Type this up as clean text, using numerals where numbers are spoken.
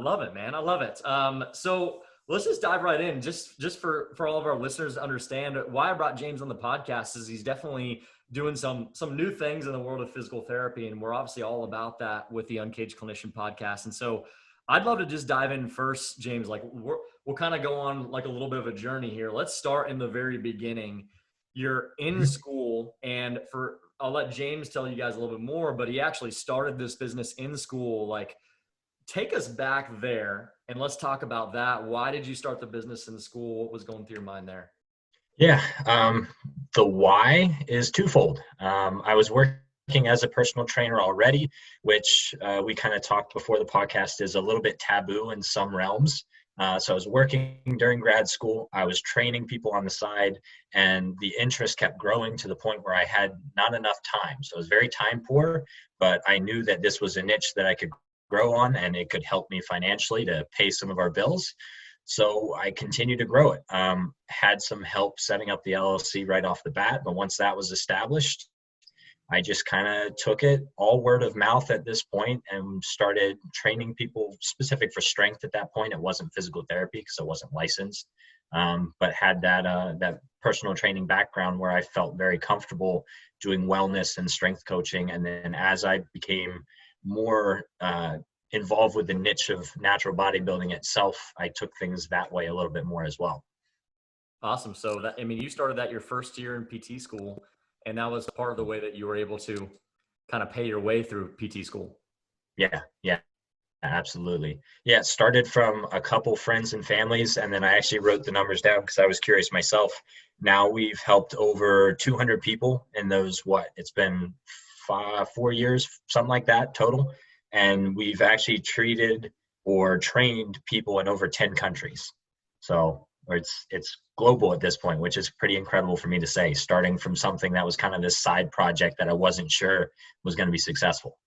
love it, man. I love it. So let's just dive right in. Just for all of our listeners to understand why I brought James on the podcast is he's definitely doing some new things in the world of physical therapy, and we're obviously all about that with the Uncaged Clinician podcast. And so I'd love to just dive in first, James. Like we'll kind of go on like a little bit of a journey here. Let's start in the very beginning. You're in school, and I'll let James tell you guys a little bit more, but he actually started this business in school. Like, take us back there and let's talk about that. Why did you start the business in school? What was going through your mind there? Yeah, the why is twofold. I was working as a personal trainer already, which we kind of talked before the podcast is a little bit taboo in some realms. So I was working during grad school. I was training people on the side, and the interest kept growing to the point where I had not enough time. So I was very time poor, but I knew that this was a niche that I could grow on, and it could help me financially to pay some of our bills. So I continued to grow it. Had some help setting up the LLC right off the bat, but once that was established, I just kind of took it all word of mouth at this point and started training people specific for strength at that point. It wasn't physical therapy because I wasn't licensed, but had that personal training background where I felt very comfortable doing wellness and strength coaching. And then as I became more involved with the niche of natural bodybuilding itself, I took things that way a little bit more as well. Awesome. So you started that your first year in PT school, and that was part of the way that you were able to kind of pay your way through PT school. Yeah, absolutely. Yeah, it started from a couple friends and families, and then I actually wrote the numbers down because I was curious myself. Now we've helped over 200 people in those, it's been 4 years, something like that total. And we've actually treated or trained people in over 10 countries. So it's global at this point, which is pretty incredible for me to say, starting from something that was kind of this side project that I wasn't sure was going to be successful.